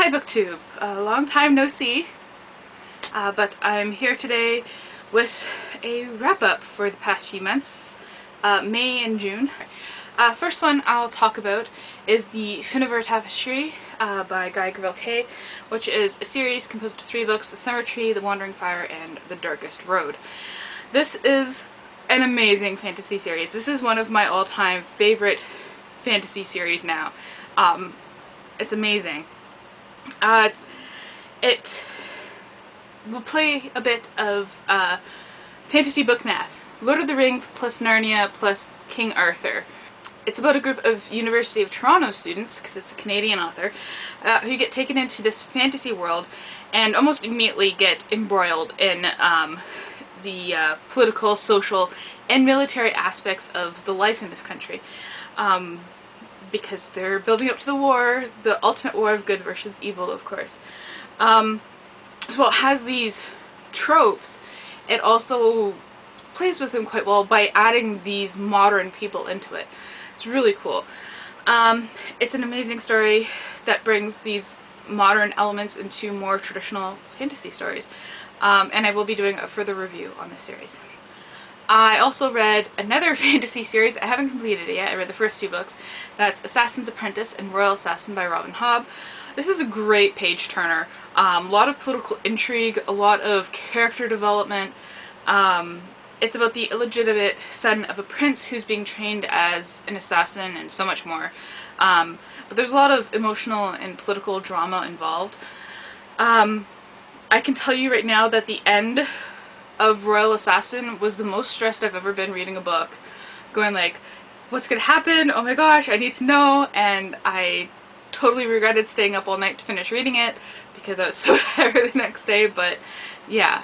Hi BookTube! A long time no see, but I'm here today with a wrap-up for the past few months, May and June. First one I'll talk about is the Finnever Tapestry by Guy Gavriel Kay, which is a series composed of 3 books, The Summer Tree, The Wandering Fire, and The Darkest Road. This is an amazing fantasy series. This is one of my all-time favorite fantasy series now. It's amazing. It will play a bit of fantasy book math. Lord of the Rings plus Narnia plus King Arthur. It's about a group of University of Toronto students, because it's a Canadian author, who get taken into this fantasy world and almost immediately get embroiled in the political, social, and military aspects of the life in this country. Because they're building up to the war, the ultimate war of good versus evil, of course. So it has these tropes. It also plays with them quite well by adding these modern people into it. It's really cool. It's an amazing story that brings these modern elements into more traditional fantasy stories. And I will be doing a further review on this series. I also read another fantasy series. I haven't completed it yet. I read the first 2 books. That's Assassin's Apprentice and Royal Assassin by Robin Hobb. This is a great page turner. A lot of political intrigue, a lot of character development. It's about the illegitimate son of a prince who's being trained as an assassin and so much more. But there's a lot of emotional and political drama involved. I can tell you right now that the end of Royal Assassin was the most stressed I've ever been reading a book. Going like, what's gonna happen? Oh my gosh, I need to know. And I totally regretted staying up all night to finish reading it because I was so tired the next day. But yeah,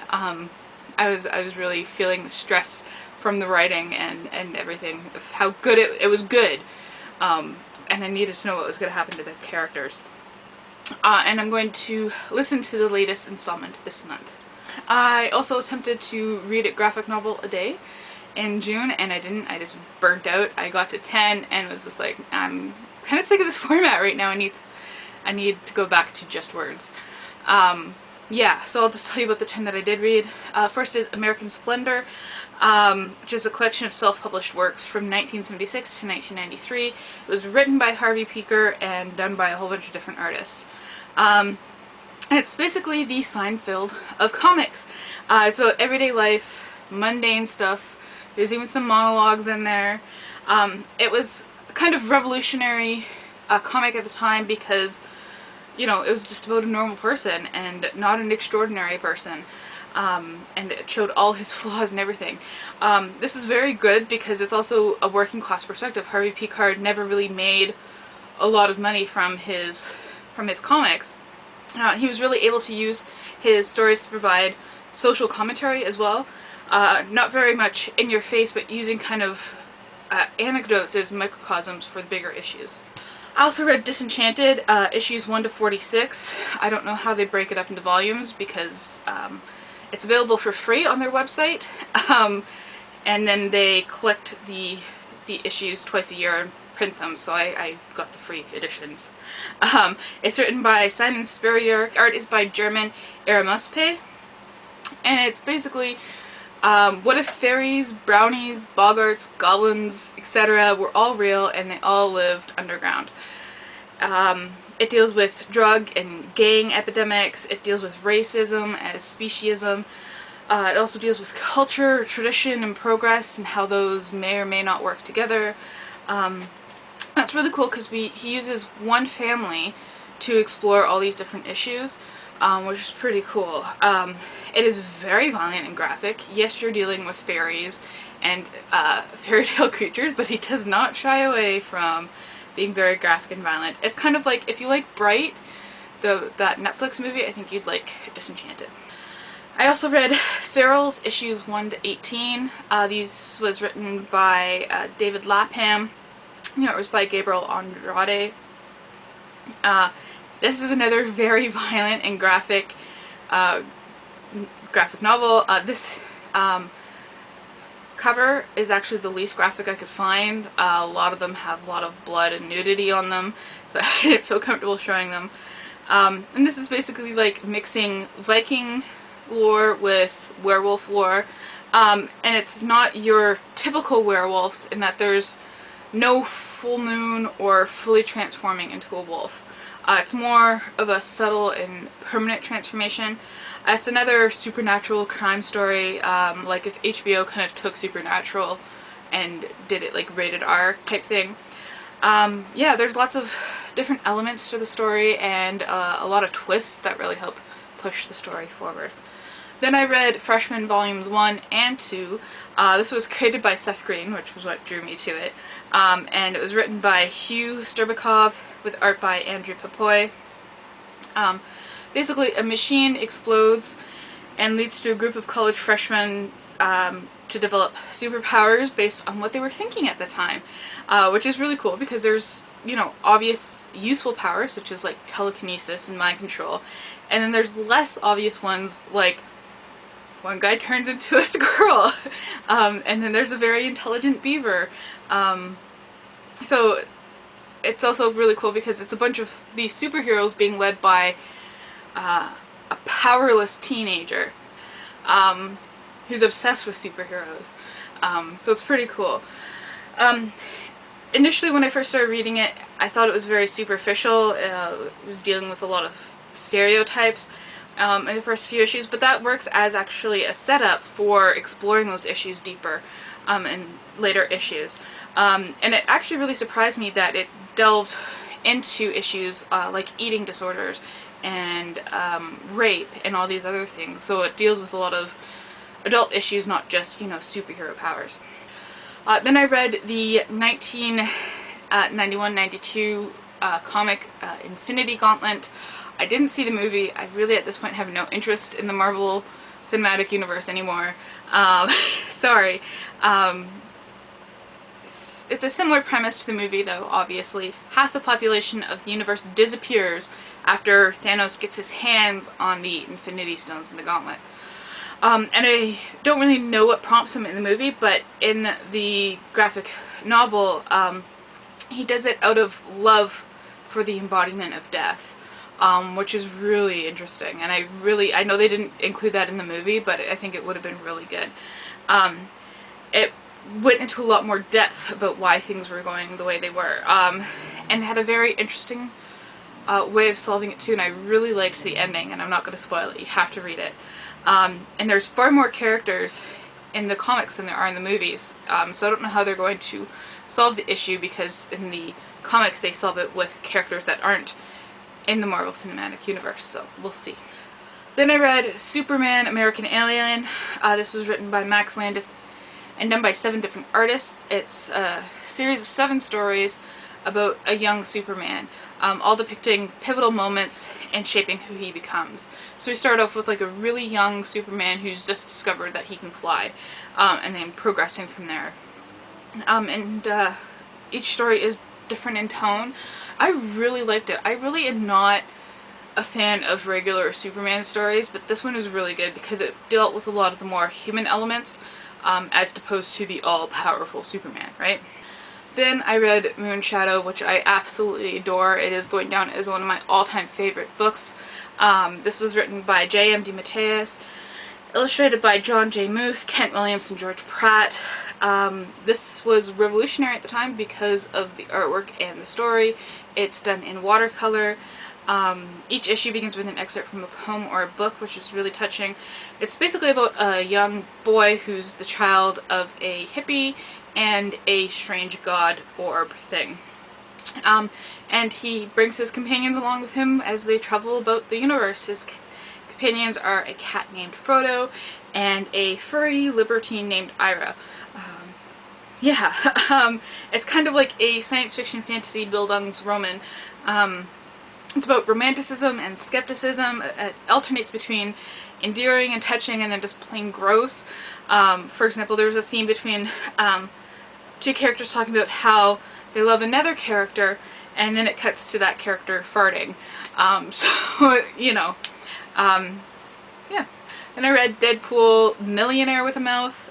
I was really feeling the stress from the writing and everything of how good it was good. And I needed to know what was gonna happen to the characters. And I'm going to listen to the latest installment this month. I also attempted to read a graphic novel a day in June, and I didn't. I just burnt out. I got to 10 and was just like, I'm kind of sick of this format right now. I need to go back to just words. Yeah, so I'll just tell you about the 10 that I did read. First is American Splendor, which is a collection of self-published works from 1976 to 1993. It was written by Harvey Pekar and done by a whole bunch of different artists. It's basically the Seinfeld of comics. It's about everyday life, mundane stuff. There's even some monologues in there. It was kind of revolutionary comic at the time because, you know, it was just about a normal person and not an extraordinary person. And it showed all his flaws and everything. This is very good because it's also a working class perspective. Harvey Pekar never really made a lot of money from his comics. He was really able to use his stories to provide social commentary as well. Not very much in your face, but using kind of anecdotes as microcosms for the bigger issues. I also read Disenchanted, issues 1 to 46. I don't know how they break it up into volumes because it's available for free on their website. And then they collect the issues twice a year and print them, so I got the free editions. It's written by Simon Spurrier. Art is by German Eramuspe. And it's basically, what if fairies, brownies, boggarts, goblins, etc. were all real and they all lived underground? It deals with drug and gang epidemics. It deals with racism as speciesism. It also deals with culture, tradition, and progress and how those may or may not work together. That's really cool because he uses one family to explore all these different issues, which is pretty cool. It is very violent and graphic. Yes, you're dealing with fairies and fairy tale creatures, but he does not shy away from being very graphic and violent. It's kind of like, if you like Bright, that Netflix movie, I think you'd like Disenchanted. I also read Ferals, issues 1 to 18. These was written by David Lapham. It was by Gabriel Andrade. This is another very violent and graphic novel. This cover is actually the least graphic I could find. A lot of them have a lot of blood and nudity on them, so I didn't feel comfortable showing them. And this is basically like mixing Viking lore with werewolf lore. And it's not your typical werewolves in that there's no full moon or fully transforming into a wolf. It's more of a subtle and permanent transformation. It's another supernatural crime story, like if HBO kind of took Supernatural and did it like rated R type thing. Yeah, there's lots of different elements to the story and a lot of twists that really help push the story forward. Then I read Freshman Volumes 1 and 2. This was created by Seth Green, which was what drew me to it. And it was written by Hugh Sterbakov with art by Andrew Papoy. Basically, a machine explodes and leads to a group of college freshmen to develop superpowers based on what they were thinking at the time, which is really cool because there's, you know, obvious useful powers such as like telekinesis and mind control, and then there's less obvious ones like one guy turns into a squirrel, and then there's a very intelligent beaver. So it's also really cool because it's a bunch of these superheroes being led by a powerless teenager who's obsessed with superheroes. So it's pretty cool. Initially when I first started reading it, I thought it was very superficial. It was dealing with a lot of stereotypes in the first few issues, but that works as actually a setup for exploring those issues deeper in later issues. And it actually really surprised me that it delved into issues like eating disorders and rape and all these other things. So it deals with a lot of adult issues, not just, you know, superhero powers. Then I read the 1991-92 comic Infinity Gauntlet. I didn't see the movie. I really at this point have no interest in the Marvel Cinematic Universe anymore. Sorry. It's a similar premise to the movie though, obviously. Half the population of the universe disappears after Thanos gets his hands on the Infinity Stones in the Gauntlet. And I don't really know what prompts him in the movie, but in the graphic novel, he does it out of love for the embodiment of death, which is really interesting. And I know they didn't include that in the movie, but I think it would have been really good. It went into a lot more depth about why things were going the way they were, and had a very interesting way of solving it too, and I really liked the ending, and I'm not going to spoil it, you have to read it. And there's far more characters in the comics than there are in the movies, so I don't know how they're going to solve the issue, because in the comics they solve it with characters that aren't in the Marvel Cinematic Universe, so we'll see. Then I read Superman American Alien. This was written by Max Landis and done by 7 different artists. It's a series of 7 stories about a young Superman, all depicting pivotal moments and shaping who he becomes. So we start off with like a really young Superman who's just discovered that he can fly, and then progressing from there. And each story is different in tone. I really liked it. I really am not a fan of regular Superman stories, but this one is really good because it dealt with a lot of the more human elements, as opposed to the all-powerful Superman, right? Then I read Moonshadow, which I absolutely adore. It is going down as one of my all-time favorite books. This was written by J.M. DeMatteis, illustrated by John J. Muth, Kent Williams, and George Pratt. This was revolutionary at the time because of the artwork and the story. It's done in watercolor. Each issue begins with an excerpt from a poem or a book, which is really touching. It's basically about a young boy who's the child of a hippie and a strange god orb thing. And he brings his companions along with him as they travel about the universe. His companions are a cat named Frodo and a furry libertine named Ira. It's kind of like a science fiction fantasy Bildungsroman. It's about romanticism and skepticism. It alternates between endearing and touching and then just plain gross. For example, there was a scene between 2 characters talking about how they love another character, and then it cuts to that character farting. So, you know, yeah. Then I read Deadpool Millionaire with a Mouth.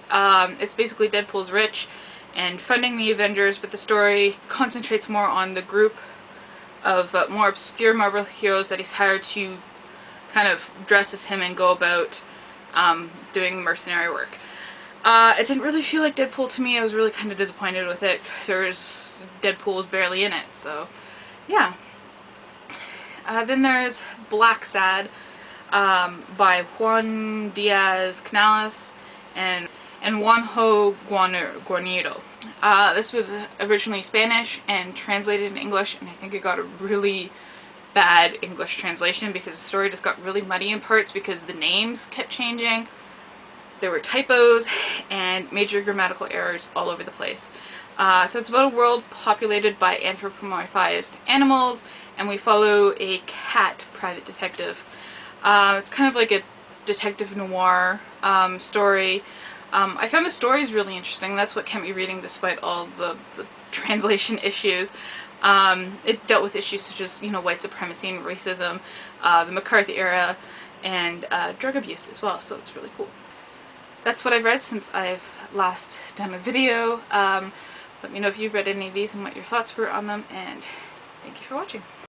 It's basically Deadpool's rich and funding the Avengers, but the story concentrates more on the group of more obscure Marvel heroes that he's hired to kind of dress as him and go about doing mercenary work. It didn't really feel like Deadpool to me. I was really kind of disappointed with it because Deadpool was barely in it, so yeah. Then there's Black Sad by Juan Diaz Canales and Juanjo Guarnido. This was originally Spanish and translated in English, and I think it got a really bad English translation because the story just got really muddy in parts because the names kept changing. There were typos and major grammatical errors all over the place. So it's about a world populated by anthropomorphized animals, and we follow a cat private detective. It's kind of like a detective noir story. I found the stories really interesting. That's what kept me reading despite all the translation issues. It dealt with issues such as, white supremacy and racism, the McCarthy era, and drug abuse as well, so it's really cool. That's what I've read since I've last done a video. Let me know if you've read any of these and what your thoughts were on them, and thank you for watching.